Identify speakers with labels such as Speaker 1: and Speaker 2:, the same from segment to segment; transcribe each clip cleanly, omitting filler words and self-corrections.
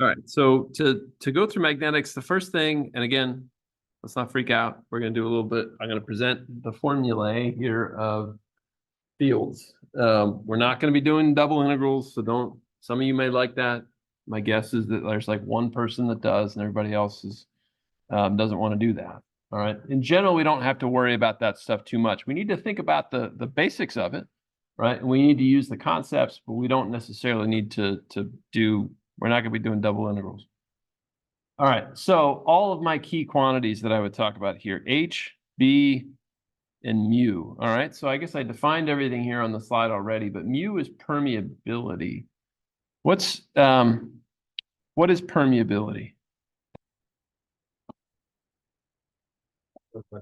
Speaker 1: All right. So to go through magnetics, the first thing, and again, let's not freak out. We're going to do a little bit. I'm going to present the formulae here of fields. We're not going to be doing double integrals, so don't. Some of you may like that. My guess is that there's like one person that does, and everybody else doesn't want to do that. All right. In general, we don't have to worry about that stuff too much. We need to think about the basics of it, right? And we need to use the concepts, but we don't necessarily need to do. We're not going to be doing double integrals. All right. So all of my key quantities that I would talk about here: H, B, and mu. All right. So I guess I defined everything here on the slide already, but mu is permeability. What is permeability?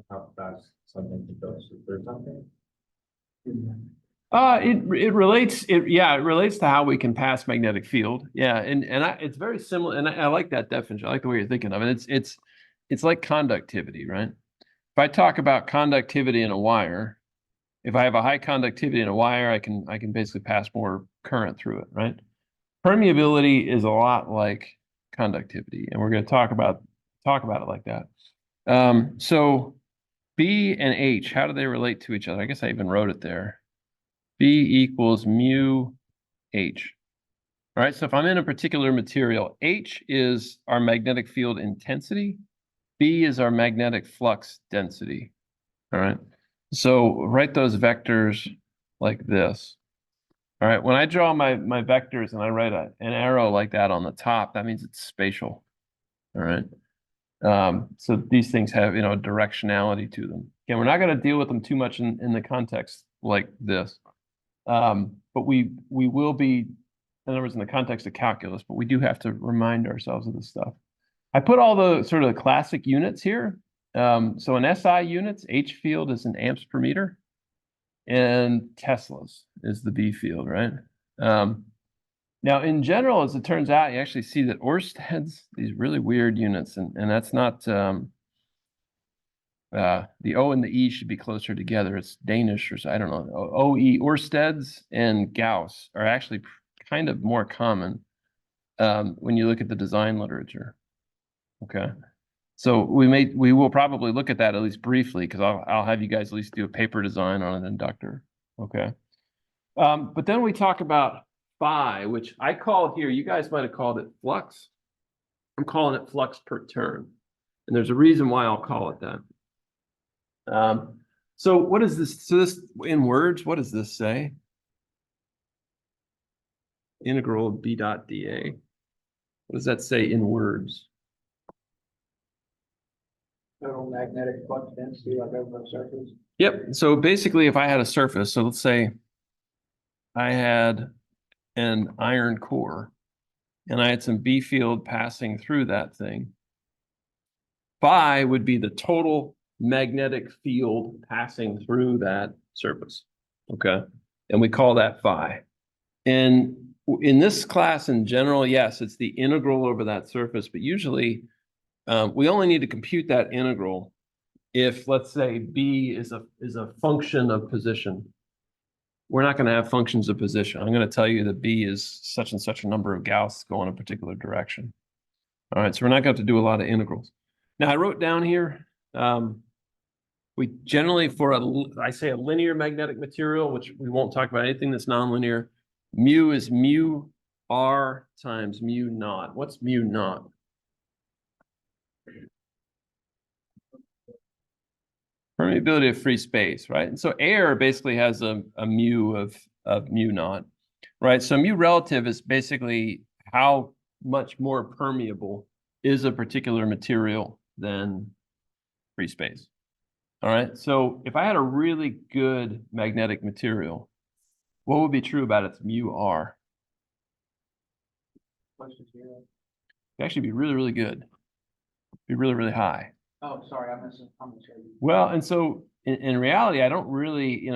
Speaker 2: How fast something goes. Is there something?
Speaker 1: It relates to how we can pass magnetic field. Yeah, and it's very similar, and I like that definition. I like the way you're thinking of it. It's like conductivity, right? If I talk about conductivity in a wire, if I have a high conductivity in a wire, I can basically pass more current through it, right? Permeability is a lot like conductivity, and we're going to talk about it like that. So B and H, how do they relate to each other? I guess I even wrote it there. B equals mu H. All right, so if I'm in a particular material, H is our magnetic field intensity. B is our magnetic flux density. All right, so write those vectors like this. All right, when I draw my vectors and I write an arrow like that on the top, that means it's spatial. All right. So these things have, directionality to them. Again, we're not going to deal with them too much in the context like this. But we will be, in other words, in the context of calculus, but we do have to remind ourselves of this stuff. I put all the sort of the classic units here. So in SI units, H field is in amps per meter, and Teslas is the B field, right? Now, in general, as it turns out, you actually see that Ørsted's these really weird units, and that's not the O and the E should be closer together. It's Danish, or I don't know. OE, Ørsted's and Gauss are actually kind of more common when you look at the design literature. Okay, so we will probably look at that at least briefly, because I'll have you guys at least do a paper design on an inductor. Okay, but then we talk about phi, which I call here, you guys might have called it flux. I'm calling it flux per turn, and there's a reason why I'll call it that. So what is this? So this, in words, what does this say? Integral of B dot dA. What does that say in words?
Speaker 2: Total magnetic flux density like over a surface.
Speaker 1: Yep. So basically, if I had a surface, so let's say I had an iron core, and I had some B field passing through that thing. Phi would be the total magnetic field passing through that surface. Okay. And we call that phi. And in this class in general, yes, it's the integral over that surface, but usually we only need to compute that integral if, let's say, B is a function of position. We're not going to have functions of position. I'm going to tell you that B is such and such a number of Gauss go in a particular direction. All right, so we're not going to have to do a lot of integrals. Now, I wrote down here, we generally, for I say a linear magnetic material, which we won't talk about anything that's nonlinear, mu is mu R times mu naught. What's mu naught? Permeability of free space, right? And so air basically has a mu of mu naught, right? So mu relative is basically how much more permeable is a particular material than free space. All right, so if I had a really good magnetic material, what would be true about its mu R? It'd actually be really, really good. Be really, really high.
Speaker 2: Oh, sorry, I missed it.
Speaker 1: Well, and so in reality, I don't really,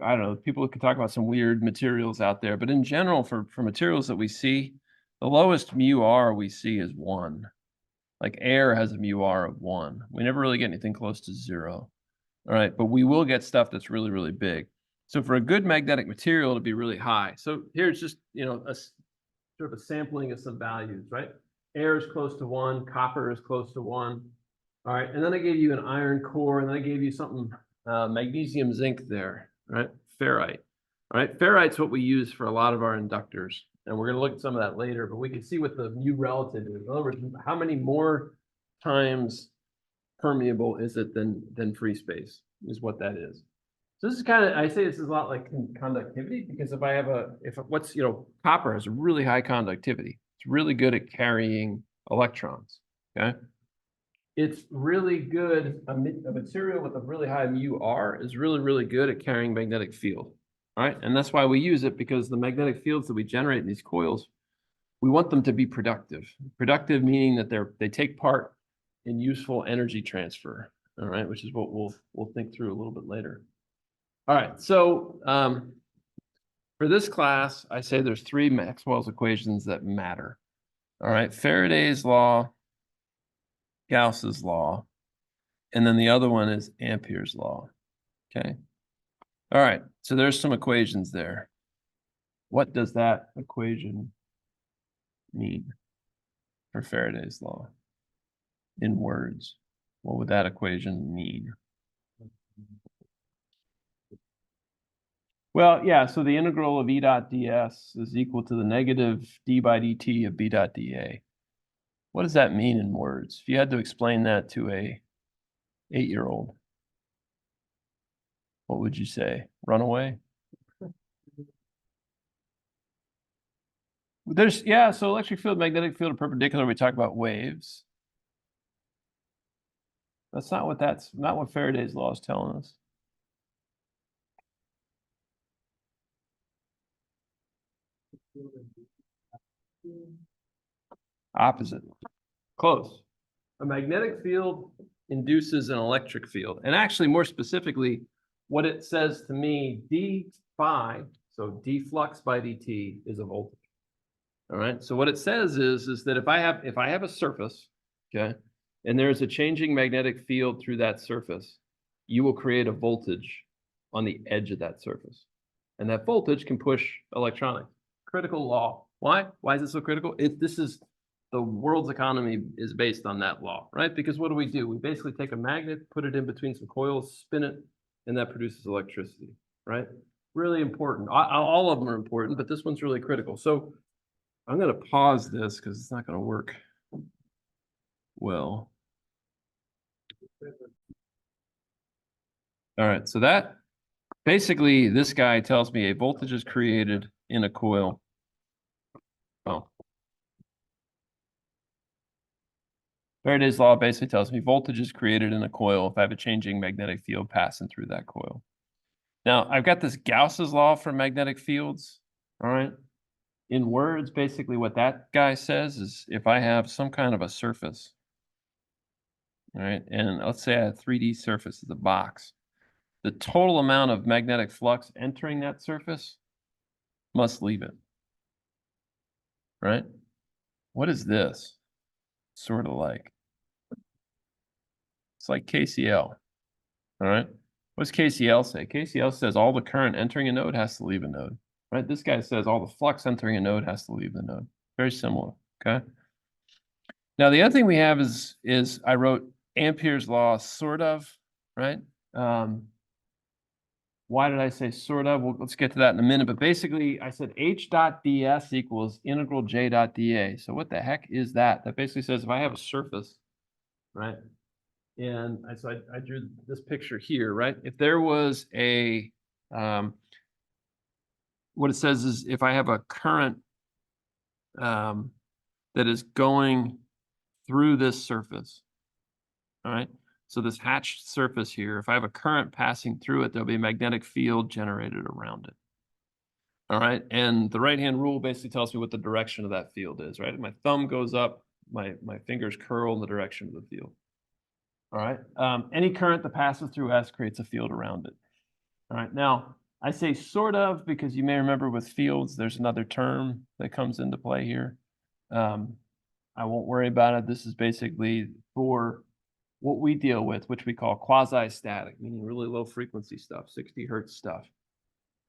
Speaker 1: I don't know, people can talk about some weird materials out there, but in general, for materials that we see, the lowest mu R we see is 1. Like air has a mu R of 1. We never really get anything close to 0. All right, but we will get stuff that's really, really big. So for a good magnetic material to be really high. So here's just, a sort of a sampling of some values, right? air is close to 1, copper is close to 1. All right, and then I gave you an iron core, and then I gave you something, magnesium zinc there, right? Ferrite. All right, ferrite's what we use for a lot of our inductors, and we're gonna look at some of that later, but we can see what the mu relative is. In other words, how many more times permeable is it than free space is what that is. So this is kind of, I say this is a lot like conductivity, because if I have copper has a really high conductivity. It's really good at carrying electrons, okay? It's really good, a material with a really high mu R is really, really good at carrying magnetic field, all right? And that's why we use it, because the magnetic fields that we generate in these coils, we want them to be productive. Productive meaning that they take part in useful energy transfer, all right? Which is what we'll think through a little bit later. All right, so for this class, I say there's 3 Maxwell's equations that matter. All right, Faraday's law, Gauss's law, and then the other one is Ampere's law. Okay. All right, so there's some equations there. What does that equation mean for Faraday's law in words? What would that equation mean? Well, yeah, so the integral of E dot ds is equal to the negative d by dt of B dot dA. What does that mean in words? If you had to explain that to a 8-year-old, what would you say? Run away? So electric field, magnetic field are perpendicular. We talk about waves. That's not what Faraday's law is telling us. Opposite. Close. A magnetic field induces an electric field. And actually, more specifically, what it says to me, d phi, so d flux by dt is a voltage. All right. So what it says is that if I have a surface, okay, and there's a changing magnetic field through that surface, you will create a voltage on the edge of that surface. And that voltage can push electronics. Critical law. Why? Why is it so critical? The world's economy is based on that law, right? Because what do? We basically take a magnet, put it in between some coils, spin it, and that produces electricity, right? Really important. All of them are important, but this one's really critical. So I'm going to pause this because it's not going to work well. All right, so that basically, this guy tells me a voltage is created in a coil. Oh. Faraday's law basically tells me voltage is created in a coil if I have a changing magnetic field passing through that coil. Now, I've got this Gauss's law for magnetic fields, all right? In words, basically what that guy says is if I have some kind of a surface, all right, and let's say I have a 3D surface as a box, the total amount of magnetic flux entering that surface must leave it, right? What is this? Sort of like, it's like KCL, all right? What does KCL say? KCL says all the current entering a node has to leave a node, right? This guy says all the flux entering a node has to leave the node. Very similar, okay? Now, the other thing we have is I wrote Ampere's law, sort of, right? Why did I say sort of? Well, let's get to that in a minute. But basically, I said H dot ds equals integral J dot dA. So what the heck is that? That basically says if I have a surface, right? And I drew this picture here, right? If there was what it says is if I have a current that is going through this surface, all right? So this hatched surface here, if I have a current passing through it, there'll be a magnetic field generated around it. All right, and the right-hand rule basically tells me what the direction of that field is, right? If my thumb goes up, my fingers curl in the direction of the field. All right, any current that passes through S creates a field around it. All right, now I say sort of because you may remember with fields, there's another term that comes into play here. I won't worry about it. This is basically for what we deal with, which we call quasi-static, meaning really low frequency stuff, 60 hertz stuff,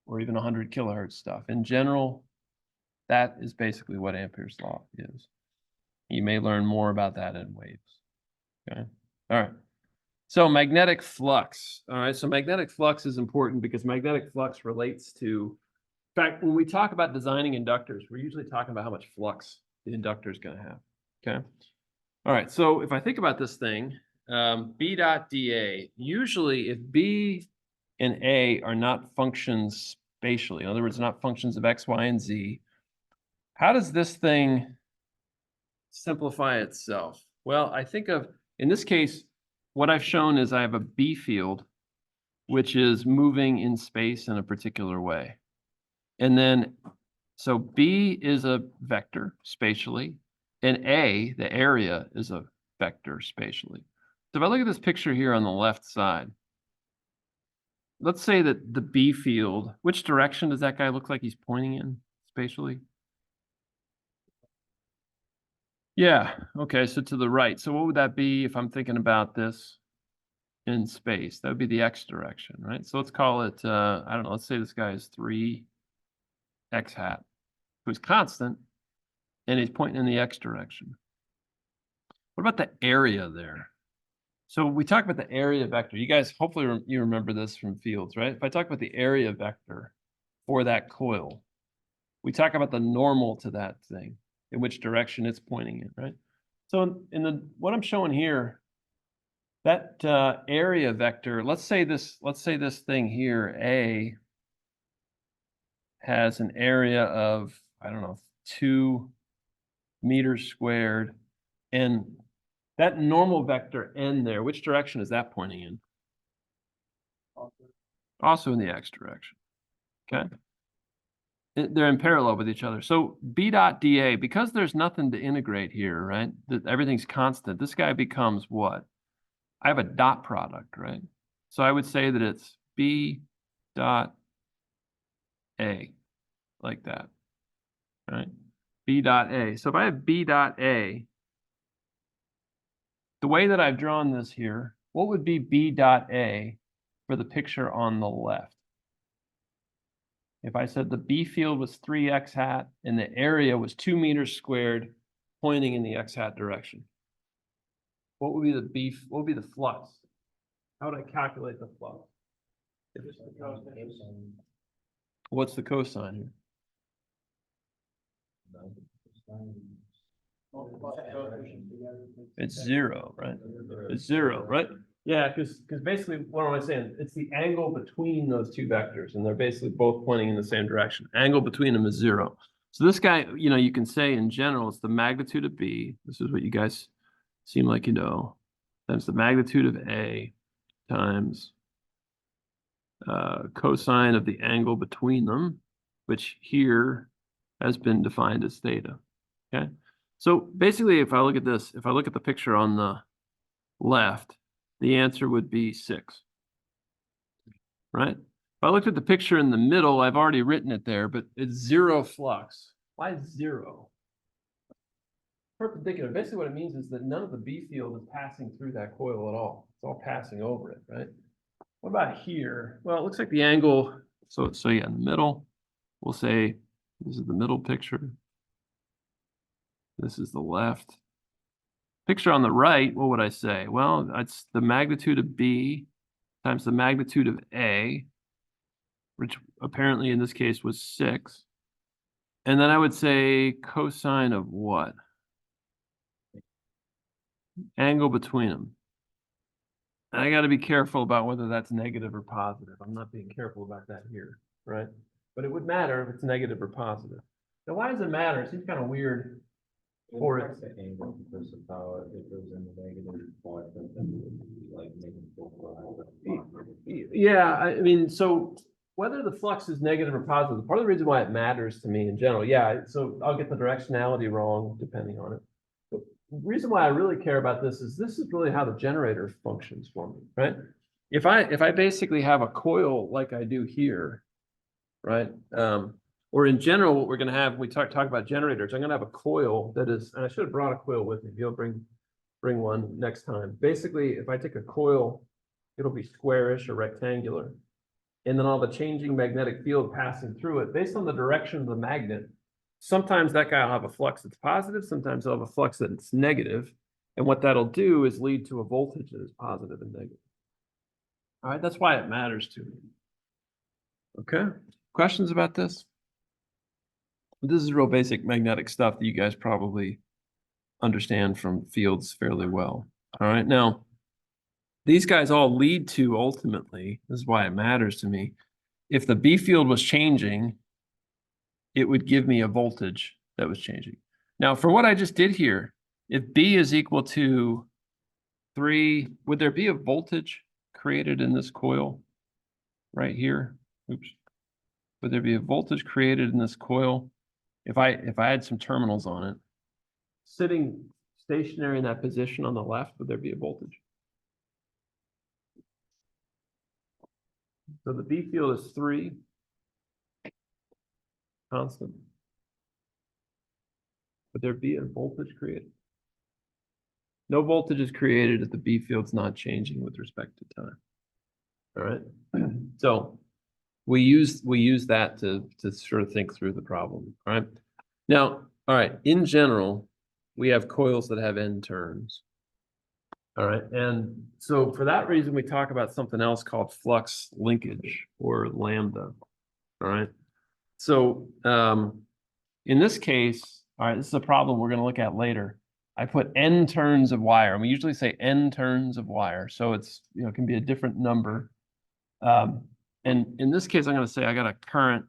Speaker 1: or even 100 kilohertz stuff. In general, that is basically what Ampere's law is. You may learn more about that in waves. Okay. All right. So magnetic flux. All right. So magnetic flux is important because magnetic flux relates to, in fact, when we talk about designing inductors, we're usually talking about how much flux the inductor is going to have. Okay. All right. So if I think about this thing, B dot dA, usually if B and A are not functions spatially, in other words, not functions of X, Y, and Z, how does this thing simplify itself? Well, I think of, in this case, what I've shown is I have a B field, which is moving in space in a particular way. And then, so B is a vector spatially, and A, the area, is a vector spatially. So if I look at this picture here on the left side, let's say that the B field, which direction does that guy look like he's pointing in spatially? Yeah, okay, so to the right. So what would that be if I'm thinking about this in space? That would be the X direction, right? So let's call it, I don't know, let's say this guy is 3 X hat, who's constant, and he's pointing in the X direction. What about the area there? So we talk about the area vector. You guys, hopefully you remember this from fields, right? If I talk about the area vector for that coil, we talk about the normal to that thing, in which direction it's pointing in, right? So in the what I'm showing here, that area vector, let's say this thing here, A, has an area of, I don't know, 2 meters squared, and that normal vector N there, which direction is that pointing in? Also in the X direction, okay? They're in parallel with each other. So B dot dA, because there's nothing to integrate here, right? Everything's constant. This guy becomes what? I have a dot product, right? So I would say that it's B dot A, like that, right? B dot A. So if I have B dot A, the way that I've drawn this here, what would be B dot A for the picture on the left? If I said the B field was 3 X hat and the area was 2 meters squared pointing in the X hat direction, what would be what would be the flux? How would I calculate the flux? What's the cosine here? It's 0, right? It's 0, right? Yeah, because basically, what am I saying? It's the angle between those two vectors, and they're basically both pointing in the same direction. Angle between them is 0. So this guy, you know, you can say in general, it's the magnitude of B. This is what you guys seem like you know. Times the magnitude of A times cosine of the angle between them, which here has been defined as theta. Okay. So basically, if I look at this, if I look at the picture on the left, the answer would be 6, right? If I looked at the picture in the middle, I've already written it there, but it's 0 flux. Why 0? Perpendicular. Basically what it means is that none of the B field is passing through that coil at all. It's all passing over it, right? What about here? Well, it looks like the angle, so yeah, in the middle, we'll say this is the middle picture. This is the left. Picture on the right, what would I say? Well, it's the magnitude of B times the magnitude of A, which apparently in this case was 6. And then I would say cosine of what? Angle between them. And I got to be careful about whether that's negative or positive. I'm not being careful about that here, right? But it would matter if it's negative or positive. Now, why does it matter? It seems kind of weird for it.
Speaker 3: The angle because of how it goes in the negative part, but then it would be like negative.
Speaker 1: Yeah, I mean, so whether the flux is negative or positive, part of the reason why it matters to me in general, yeah, so I'll get the directionality wrong depending on it. But the reason why I really care about this is really how the generator functions for me, right? If I basically have a coil like I do here, right? Or in general, what we're going to have, we talk about generators. I'm going to have a coil that is, and I should have brought a coil with me. If you'll bring one next time. Basically, if I take a coil, it'll be squarish or rectangular. And then all the changing magnetic field passing through it, based on the direction of the magnet, sometimes that guy will have a flux that's positive, sometimes he'll have a flux that's negative. And what that'll do is lead to a voltage that is positive and negative. All right, that's why it matters to me. Okay, questions about this? This is real basic magnetic stuff that you guys probably understand from fields fairly well. All right, now, these guys all lead to ultimately, this is why it matters to me, if the B field was changing, it would give me a voltage that was changing. Now, for what I just did here, if B is equal to 3, would there be a voltage created in this coil right here? Oops. Would there be a voltage created in this coil if I had some terminals on it? Sitting stationary in that position on the left, would there be a voltage? So the B field is 3, constant. Would there be a voltage created? No voltage is created if the B field's not changing with respect to time. All right. So we use that to sort of think through the problem. All right. Now, all right, in general, we have coils that have N turns. All right. And so for that reason, we talk about something else called flux linkage or lambda. All right. So in this case, all right, this is a problem we're going to look at later. I put N turns of wire, and we usually say N turns of wire. So it's, you know, it can be a different number. And in this case, I'm going to say I got a current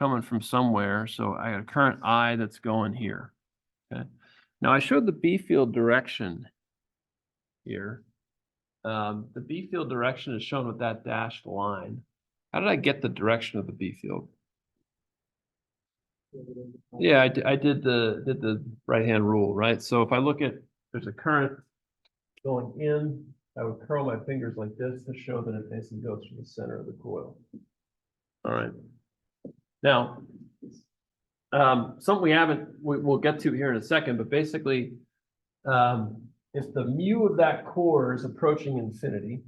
Speaker 1: coming from somewhere. So I got a current I that's going here. Okay. Now I showed the B field direction here. The B field direction is shown with that dashed line. How did I get the direction of the B field? Yeah, I did the right-hand rule, right? So if I look at, there's a current going in, I would curl my fingers like this to show that it basically goes through the center of the coil. All right. Now, something we'll get to here in a second, but basically, if the mu of that core is approaching infinity,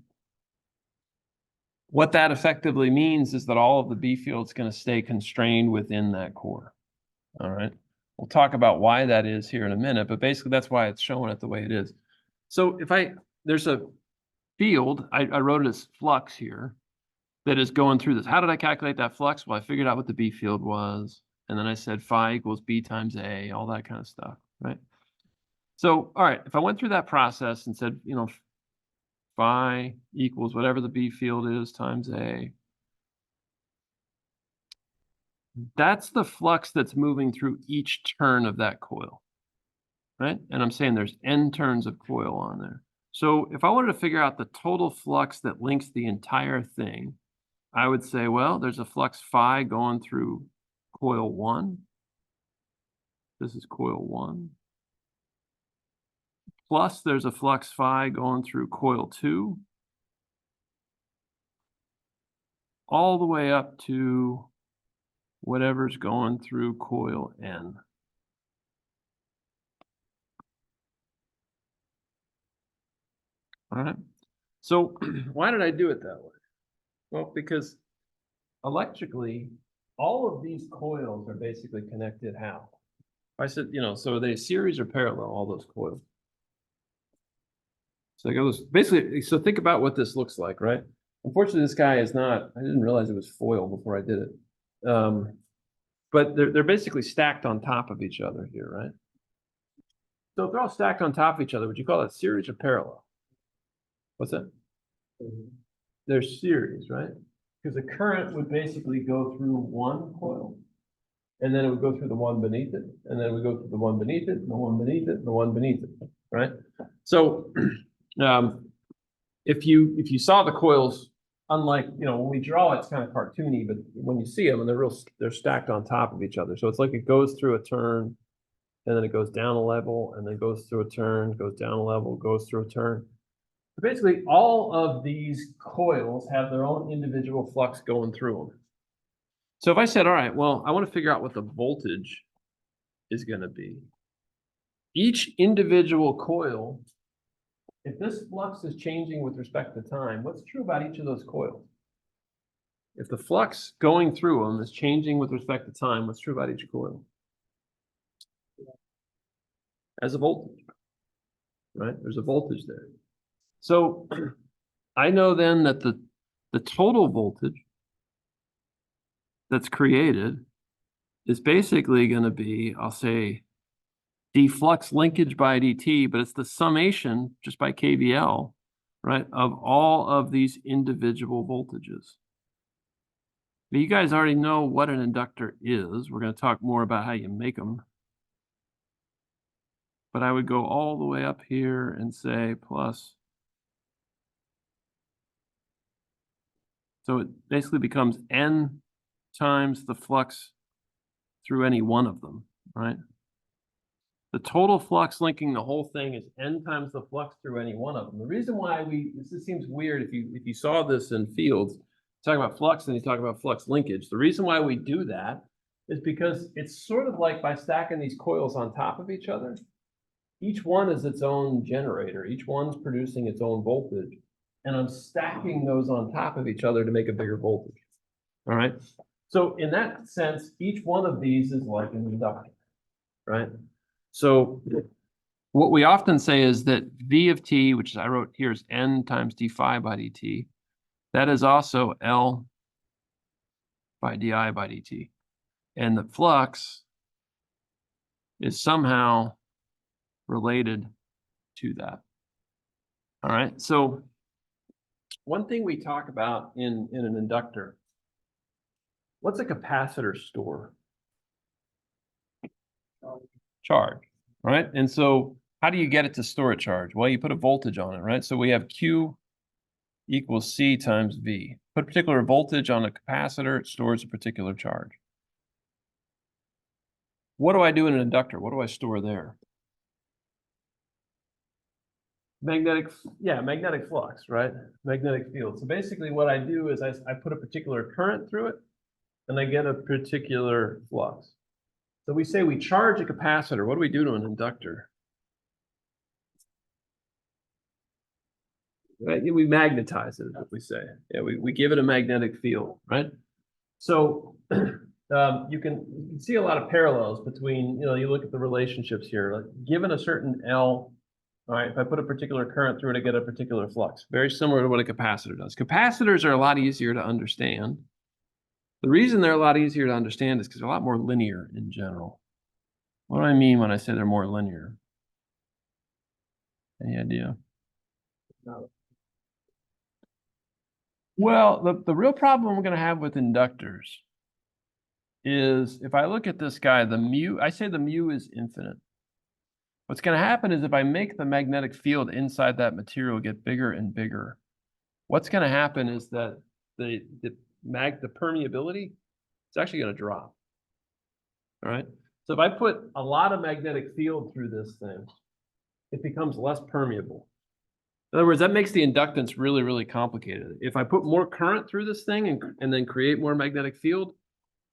Speaker 1: what that effectively means is that all of the B field is going to stay constrained within that core. All right. We'll talk about why that is here in a minute, but basically that's why it's showing it the way it is. So if there's a field, I wrote it as flux here, that is going through this. How did I calculate that flux? Well, I figured out what the B field was, and then I said phi equals B times A, all that kind of stuff, right? So, all right, if I went through that process and said, you know, phi equals whatever the B field is times A, that's the flux that's moving through each turn of that coil, right? And I'm saying there's N turns of coil on there. So if I wanted to figure out the total flux that links the entire thing, I would say, well, there's a flux phi going through coil 1. This is coil 1. Plus there's a flux phi going through coil 2. All the way up to whatever's going through coil N. All right. So why did I do it that way? Well, because electrically, all of these coils are basically connected how? I said, you know, so are they series or parallel, all those coils? So it goes basically, so think about what this looks like, right? Unfortunately, this guy is not, I didn't realize it was foil before I did it. But they're basically stacked on top of each other here, right? So if they're all stacked on top of each other, would you call that series or parallel? What's that? They're series, right? Because the current would basically go through one coil, and then it would go through the one beneath it, and then it would go through the one beneath it, and the one beneath it, and the one beneath it, right? So if you saw the coils, unlike, you know, when we draw, it's kind of cartoony, but when you see them, and they're stacked on top of each other. So it's like it goes through a turn, and then it goes down a level, and then goes through a turn, goes down a level, goes through a turn. Basically, all of these coils have their own individual flux going through them. So if I said, all right, well, I want to figure out what the voltage is going to be. Each individual coil, if this flux is changing with respect to time, what's true about each of those coils? if the flux going through them is changing with respect to time, what's true about each coil? As a voltage, right? There's a voltage there. So I know then that the total voltage that's created is basically going to be, I'll say, d flux linkage by dt, but it's the summation just by KVL, right, of all of these individual voltages. Now, you guys already know what an inductor is. We're going to talk more about how you make them. But I would go all the way up here and say plus. So it basically becomes N times the flux through any one of them, right? The total flux linking the whole thing is N times the flux through any one of them. The reason why this seems weird if you saw this in fields, talk about flux and you talk about flux linkage. The reason why we do that is because it's sort of like by stacking these coils on top of each other. Each one is its own generator. Each one's producing its own voltage. And I'm stacking those on top of each other to make a bigger voltage. All right. So in that sense, each one of these is like an inductor, right? So what we often say is that V of t, which I wrote here is N times d phi by dt, that is also L by di by dt. And the flux is somehow related to that. All right. So one thing we talk about in an inductor, what's a capacitor store? Charge, right? And so how do you get it to store a charge? Well, you put a voltage on it, right? So we have Q equals C times V. Put a particular voltage on a capacitor, it stores a particular charge. What do I do in an inductor? What do I store there? Magnetic flux, right? Magnetic field. So basically what I do is I put a particular current through it and I get a particular flux. So we say we charge a capacitor. What do we do to an inductor? Right? We magnetize it, is what we say. Yeah, we give it a magnetic field, right? So you can see a lot of parallels between, you look at the relationships here. Like given a certain L, all right, if I put a particular current through it, I get a particular flux. Very similar to what a capacitor does. Capacitors are a lot easier to understand. The reason they're a lot easier to understand is because they're a lot more linear in general. What do I mean when I say they're more linear? Any idea?
Speaker 2: No.
Speaker 1: Well, the real problem we're going to have with inductors is if I look at this guy, the mu, I say the mu is infinite. What's going to happen is if I make the magnetic field inside that material get bigger and bigger, what's going to happen is that the permeability is actually going to drop. All right. So if I put a lot of magnetic field through this thing, it becomes less permeable. In other words, that makes the inductance really, really complicated. If I put more current through this thing and then create more magnetic field,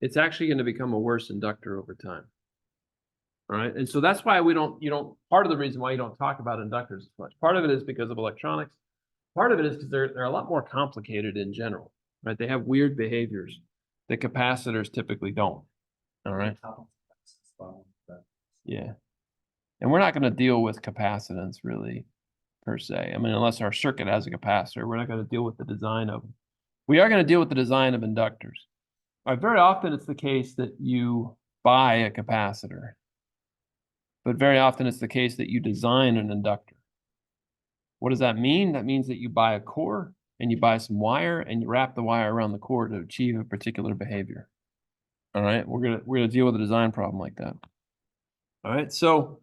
Speaker 1: it's actually going to become a worse inductor over time. All right. And so that's why part of the reason why you don't talk about inductors as much. Part of it is because of electronics. Part of it is because they're a lot more complicated in general, right? They have weird behaviors that capacitors typically don't. All right. Yeah. And we're not going to deal with capacitance really per se. I mean, unless our circuit has a capacitor, we're not going to deal with the design of them. We are going to deal with the design of inductors. All right, very often it's the case that you buy a capacitor, but very often it's the case that you design an inductor. What does that mean? That means that you buy a core and you buy some wire and you wrap the wire around the core to achieve a particular behavior. All right, we're gonna deal with a design problem like that. All right, so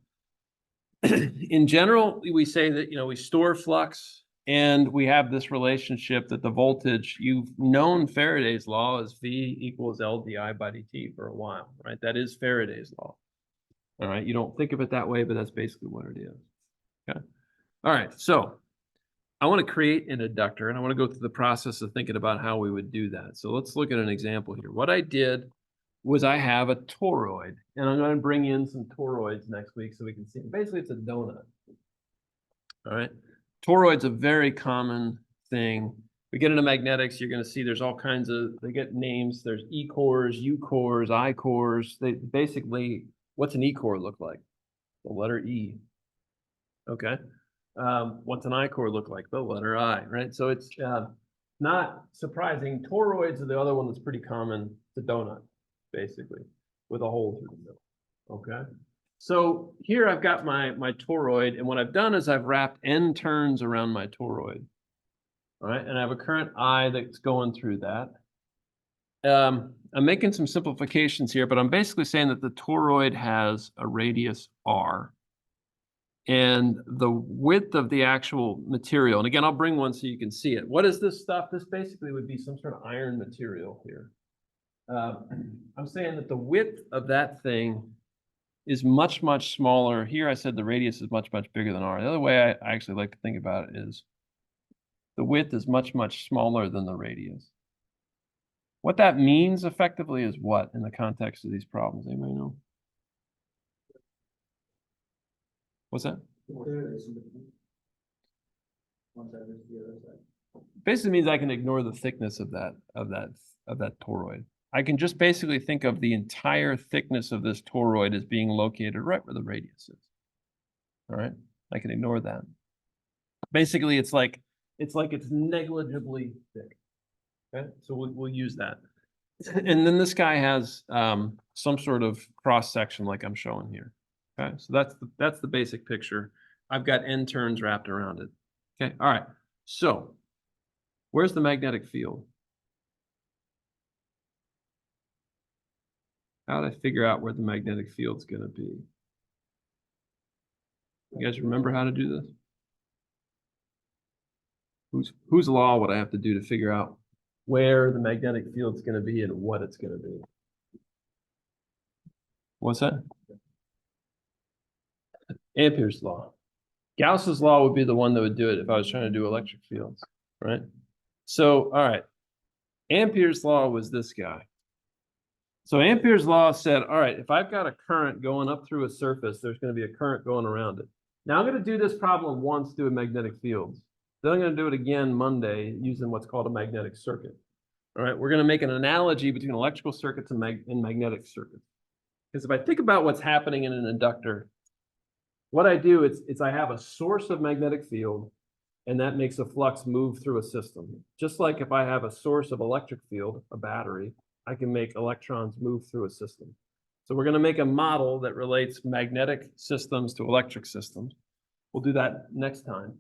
Speaker 1: in general, we say that we store flux and we have this relationship that the voltage, you've known Faraday's law is V equals L di by dt for a while, right? That is Faraday's law. All right, you don't think of it that way, but that's basically what it is. Okay. All right, so I want to create an inductor and I want to go through the process of thinking about how we would do that. So let's look at an example here. What I did was I have a toroid, and I'm going to bring in some toroids next week so we can see. Basically, it's a donut. All right. Toroid's a very common thing We get into magnetics, you're going to see there's all kinds of, they get names. There's E cores, U cores, I cores. They basically, what's an E core look like? The letter E. Okay. What's an I core look like? The letter I, right? So it's not surprising. Toroids are the other one that's pretty common. It's a donut, basically, with a hole through the middle. Okay. So here I've got my toroid, and what I've done is I've wrapped N turns around my toroid. All right, and I have a current I that's going through that. I'm making some simplifications here, but I'm basically saying that the toroid has a radius R. And the width of the actual material, and again, I'll bring one so you can see it. What is this stuff? This basically would be some sort of iron material here. I'm saying that the width of that thing is much, much smaller. Here I said the radius is much, much bigger than R. The other way I actually like to think about it is the width is much, much smaller than the radius. What that means effectively is what in the context of these problems? Anybody know? What's that? Basically means I can ignore the thickness of that toroid. I can just basically think of the entire thickness of this toroid as being located right where the radius is. All right, I can ignore that. Basically, it's like it's negligibly thick. Okay, so we'll use that. And then this guy has some sort of cross section like I'm showing here. Okay, so that's the basic picture. I've got N turns wrapped around it. Okay, all right. So where's the magnetic field? How did I figure out where the magnetic field's going to be? You guys remember how to do this? Whose law would I have to do to figure out where the magnetic field's going to be and what it's going to be? What's that? Ampere's law. Gauss's law would be the one that would do it if I was trying to do electric fields, right? So, all right. Ampere's law was this guy. So Ampere's law said, all right, if I've got a current going up through a surface, there's going to be a current going around it. Now I'm going to do this problem once doing magnetic fields. Then I'm going to do it again Monday using what's called a magnetic circuit. All right, we're going to make an analogy between electrical circuits and magnetic circuits. Because if I think about what's happening in an inductor, what I do is I have a source of magnetic field, and that makes a flux move through a system. Just like if I have a source of electric field, a battery, I can make electrons move through a system. So we're going to make a model that relates magnetic systems to electric systems. We'll do that next time.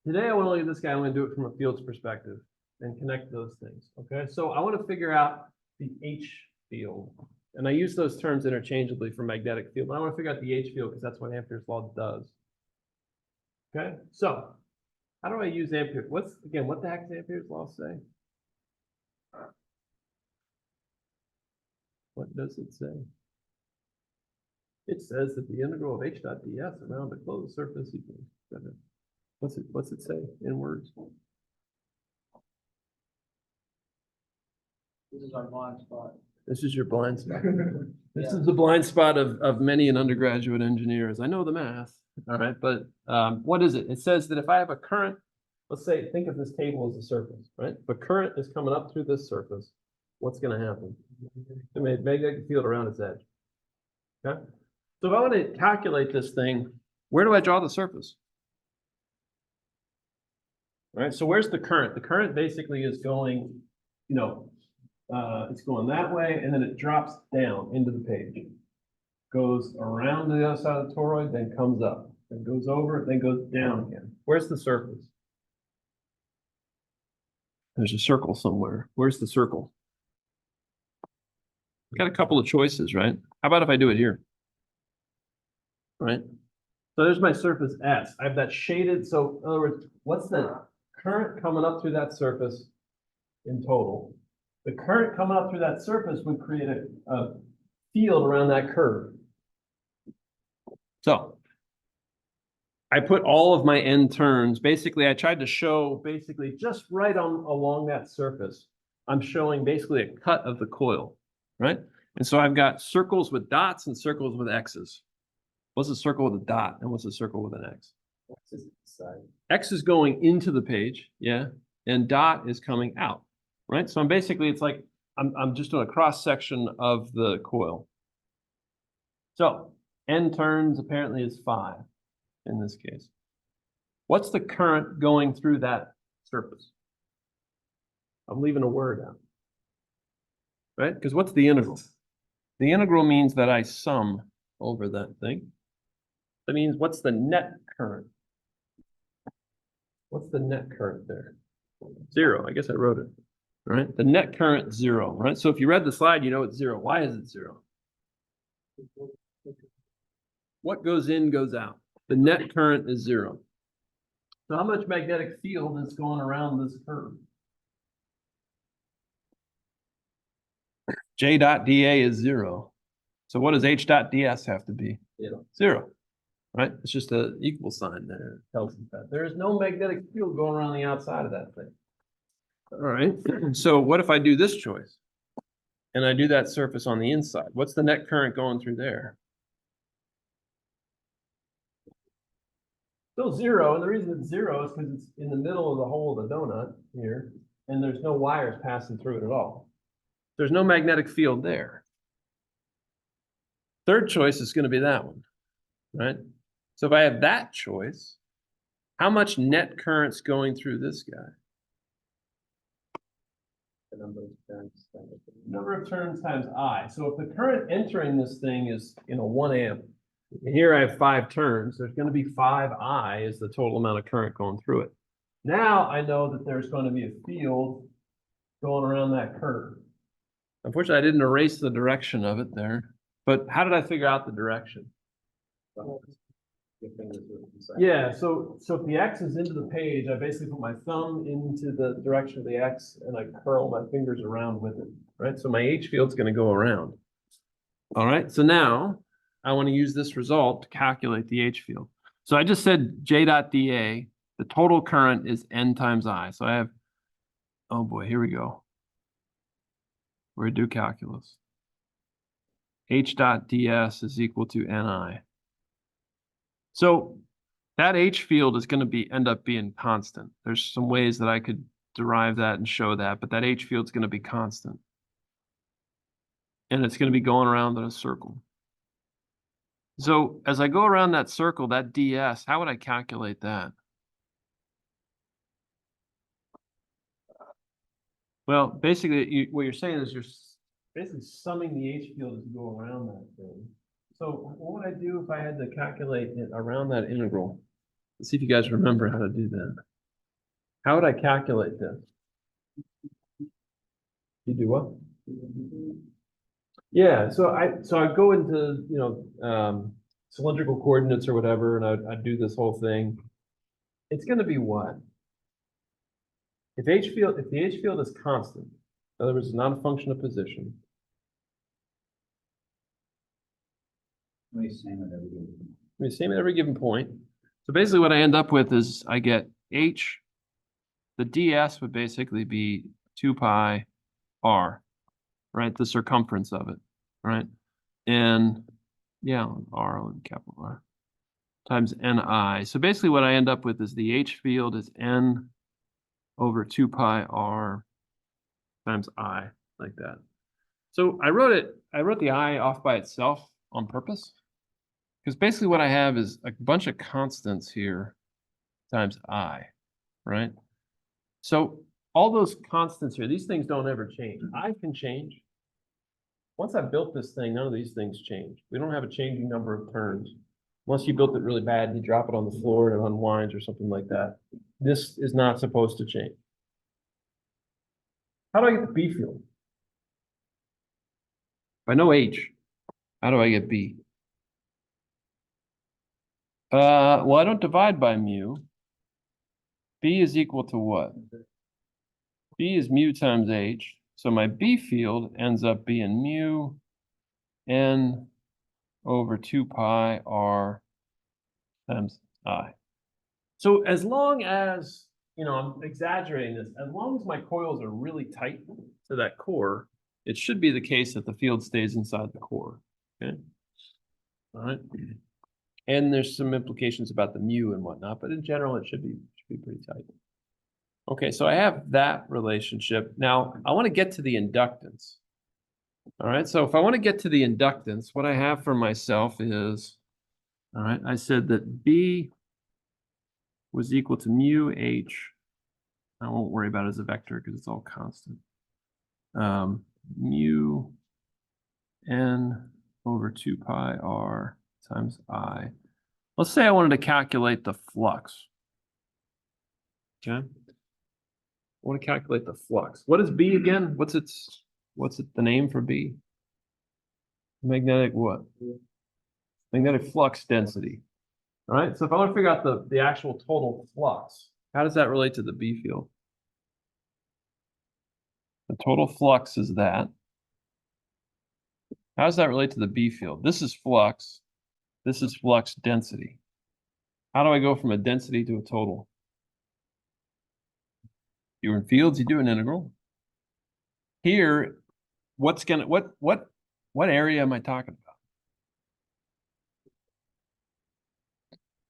Speaker 1: Today, I want to look at this guy. I'm going to do it from a fields perspective and connect those things. Okay, so I want to figure out the H field. And I use those terms interchangeably for magnetic field, but I want to figure out the H field because that's what Ampere's law does. Okay, so how do I use Ampere? What the heck does Ampere's law say? What does it say? It says that the integral of H dot ds around a closed surface equals. What's it say in words?
Speaker 2: This is our blind spot.
Speaker 1: This is your blind spot. This is the blind spot of many an undergraduate engineers. I know the math, all right, but what is it? It says that if I have a current, let's say, think of this table as a surface, right? If a current is coming up through this surface, what's going to happen? The magnetic field around its edge. Okay, so if I want to calculate this thing, where do I draw the surface? All right, so where's the current? The current basically is going, it's going that way, and then it drops down into the page. Goes around to the other side of the toroid, then comes up, then goes over, then goes down again. Where's the surface? There's a circle somewhere. Where's the circle? Got a couple of choices, right? How about if I do it here? Right? So there's my surface S. I have that shaded. So in other words, what's the current coming up through that surface in total? The current coming up through that surface would create a field around that curve. So I put all of my N turns. Basically, I tried to show just right along that surface. I'm showing basically a cut of the coil, right? And so I've got circles with dots and circles with X's. What's a circle with a dot and what's a circle with an X? X is going into the page, yeah. and dot is coming out, right? So I'm basically, it's like, I'm just doing a cross section of the coil. So N turns apparently is 5 in this case. What's the current going through that surface? I'm leaving a word out. Right? Because what's the integral? The integral means that I sum over that thing. That means what's the net current? What's the net current there? 0. I guess I wrote it. Right? The net current 0. Right? So if you read the slide, you know it's 0. Why is it 0? What goes in goes out. The net current is 0. So how much magnetic field is going around this curve? J dot dA is 0. So what does H dot ds have to be? 0. Right? It's just an equal sign there. It tells you that there is no magnetic field going around the outside of that thing. All right. So what if I do this choice? And I do that surface on the inside. What's the net current going through there? Still 0, and the reason it's 0 is because it's in the middle of the hole of the donut here, and there's no wires passing through it at all. There's no magnetic field there. Third choice is going to be that one, right? So if I have that choice, how much net current's going through this guy?
Speaker 3: The number of turns.
Speaker 1: Number of turns times I. So if the current entering this thing is, 1 amp, and here I have 5 turns, there's going to be 5 I is the total amount of current going through it. Now I know that there's going to be a field going around that curve. Unfortunately, I didn't erase the direction of it there, but how did I figure out the direction?
Speaker 3: Your fingers were inside.
Speaker 1: Yeah, so if the X is into the page, I basically put my thumb into the direction of the X and I curl my fingers around with it, right? So my H field's going to go around. All right, so now I want to use this result to calculate the H field. So I just said J dot dA, the total current is N times I. So I have, oh boy, here we go. We're gonna do calculus. H dot ds is equal to Ni. So that H field is going to end up being constant. There's some ways that I could derive that and show that, but that H field is going to be constant. And it's going to be going around in a circle. So as I go around that circle, that ds, how would I calculate that? Well, basically, what you're saying is you're basically summing the H field as you go around that thing. So what would I do if I had to calculate it around that integral? Let's see if you guys remember how to do that. How would I calculate this? You do what? Yeah, so I go into cylindrical coordinates or whatever, and I do this whole thing. It's going to be what? If the H field is constant, in other words, it's not a function of position. Same at every given point. So basically what I end up with is I get H, the ds would basically be 2 pi r, right? The circumference of it, right? And yeah, r, capital R, times Ni. So basically what I end up with is the H field is N over 2 pi r times I, like that. So I wrote the I off by itself on purpose. Because basically what I have is a bunch of constants here times I, right? So all those constants here, these things don't ever change. I can change. Once I built this thing, none of these things change. We don't have a changing number of turns. Unless you built it really bad and you drop it on the floor and it unwinds or something like that. This is not supposed to change. How do I get the B field? If I know H, how do I get B? Well, I don't divide by mu. B is equal to what? B is mu times H. So my B field ends up being mu N over 2 pi R times I. So as long as, I'm exaggerating this, as long as my coils are really tight to that core, it should be the case that the field stays inside the core. Okay. All right. And there's some implications about the mu and whatnot, but in general, it should be pretty tight. Okay, so I have that relationship. Now I want to get to the inductance. All right, so if I want to get to the inductance, what I have for myself is, all right, I said that B was equal to mu H. I won't worry about it as a vector because it's all constant. Mu N over 2 pi R times I. Let's say I wanted to calculate the flux. Okay. I want to calculate the flux. What is B again? What's the name for B? Magnetic what? Magnetic flux density. All right. So if I want to figure out the actual total flux, how does that relate to the B field? The total flux is that. How does that relate to the B field? This is flux. This is flux density. How do I go from a density to a total? You're in fields, you do an integral. Here, what area am I talking about?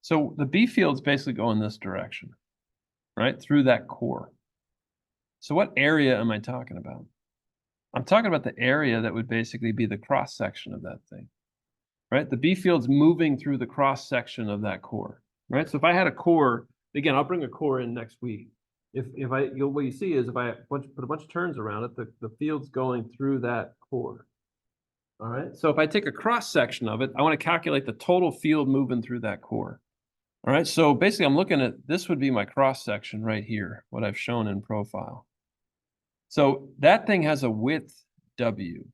Speaker 1: So the B fields basically go in this direction, right? Through that core. So what area am I talking about? I'm talking about the area that would basically be the cross section of that thing, right? The B field's moving through the cross section of that core, right? So if I had a core, again, I'll bring a core in next week. What you see is if I put a bunch of turns around it, the field's going through that core. All right. So if I take a cross section of it, I want to calculate the total field moving through that core. All right. So basically, I'm looking at this would be my cross section right here, what I've shown in profile. So that thing has a width W.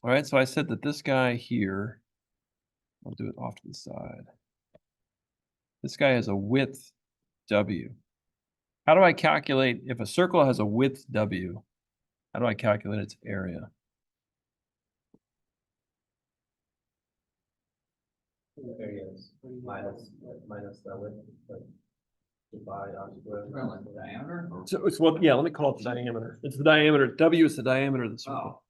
Speaker 1: All right. So I said that this guy here, I'll do it off to the side. This guy has a width W. How do I calculate if a circle has a width W? How do I calculate its area?
Speaker 3: Areas minus the width, but divide R squared.
Speaker 2: The diameter?
Speaker 1: So it's what? Yeah, let me call it the diameter. It's the diameter. W is the diameter of the circle.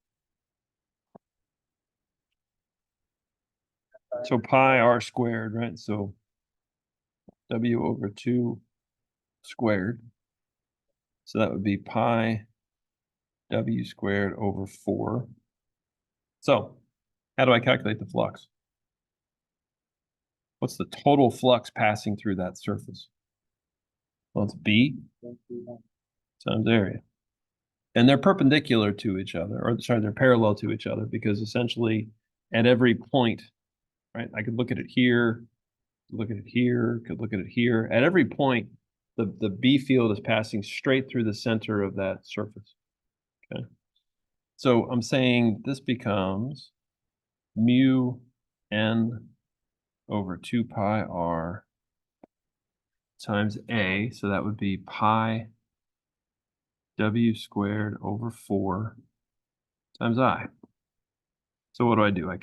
Speaker 1: So pi R squared, right? So W over 2 squared. So that would be pi W squared over 4. So how do I calculate the flux? What's the total flux passing through that surface? Well, it's B times area. And they're perpendicular to each other, or sorry, they're parallel to each other because essentially at every point, right? I could look at it here, look at it here, could look at it here. At every point, the B field is passing straight through the center of that surface. Okay. So I'm saying this becomes mu N over 2 pi R times A. So that would be pi W squared over 4 times I. So what do? I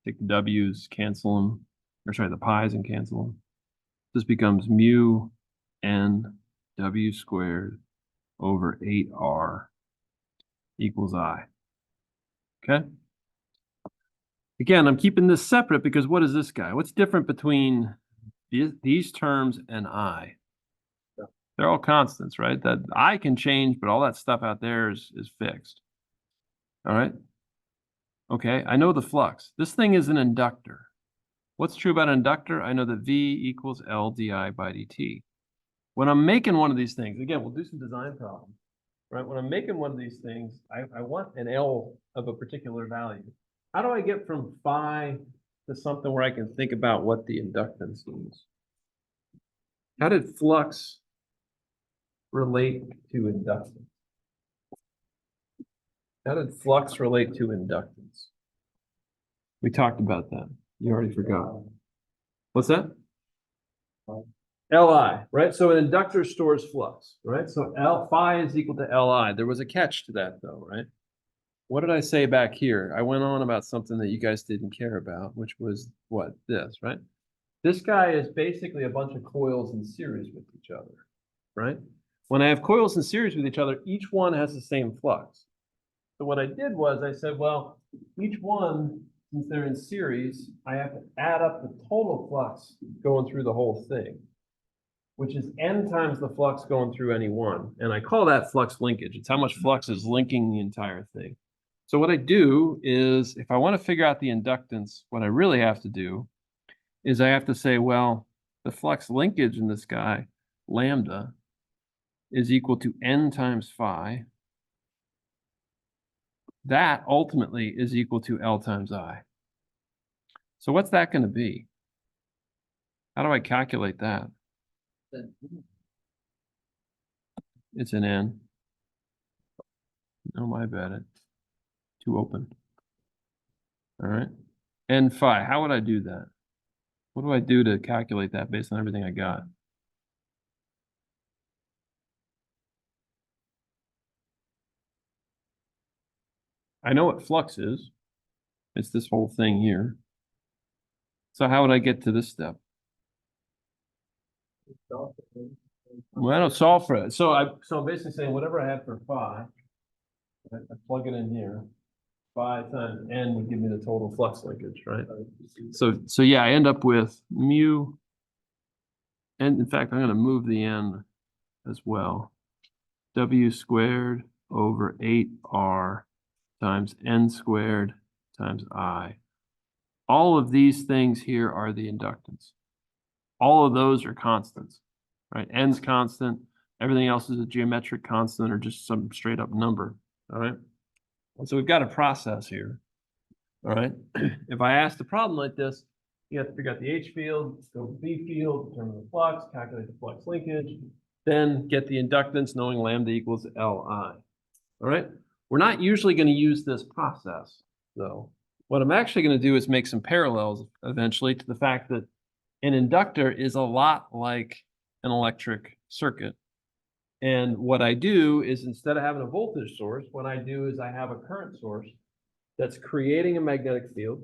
Speaker 1: take the W's, cancel them, or sorry, the pi's and cancel them. This becomes mu N W squared over 8R equals I. Okay? Again, I'm keeping this separate because what is this guy? What's different between these terms and I? They're all constants, right? That I can change, but all that stuff out there is fixed. All right? Okay, I know the flux. This thing is an inductor. What's true about an inductor? I know that V equals L di by dt. When I'm making one of these things, again, we'll do some design problems, right? When I'm making one of these things, I want an L of a particular value. How do I get from phi to something where I can think about what the inductance is? How did flux relate to inductance? How did flux relate to inductance? We talked about that. You already forgot. What's that? Li, right? So an inductor stores flux, right? So phi is equal to Li. There was a catch to that though, right? What did I say back here? I went on about something that you guys didn't care about, which was what? This, right? This guy is basically a bunch of coils in series with each other, right? When I have coils in series with each other, each one has the same flux. So what I did was I said, well, each one, since they're in series, I have to add up the total flux going through the whole thing. which is n times the flux going through any one. And I call that flux linkage. It's how much flux is linking the entire thing. So what I do is, if I want to figure out the inductance, what I really have to do is I have to say, well, the flux linkage in this guy, lambda, is equal to n times phi. That ultimately is equal to L times I. So what's that going to be? How do I calculate that? It's an N. Oh, my bad. It's too open. All right. N phi. How would I do that? What do I do to calculate that based on everything I got? I know what flux is. It's this whole thing here. So how would I get to this step? Well, I don't solve for it. So I'm basically saying whatever I have for phi, I plug it in here. Phi times n would give me the total flux linkage, right? So yeah, I end up with mu. And in fact, I'm going to move the n as well. W squared over 8r times n squared times I. All of these things here are the inductance. All of those are constants, right? N's constant. Everything else is a geometric constant or just some straight up number, all right? So we've got a process here, all right? If I asked a problem like this, you have to figure out the H field, go to the B field, determine the flux, calculate the flux linkage, then get the inductance knowing lambda equals Li. All right? We're not usually going to use this process, though. What I'm actually going to do is make some parallels eventually to the fact that an inductor is a lot like an electric circuit. And what I do is, instead of having a voltage source, what I do is I have a current source that's creating a magnetic field.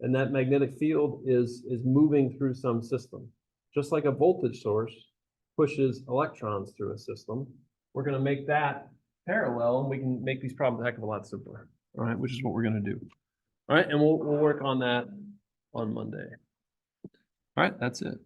Speaker 1: And that magnetic field is moving through some system. Just like a voltage source pushes electrons through a system, we're going to make that parallel, and we can make these problems a heck of a lot simpler. All right, which is what we're going to do. All right, and we'll work on that on Monday. All right, that's it.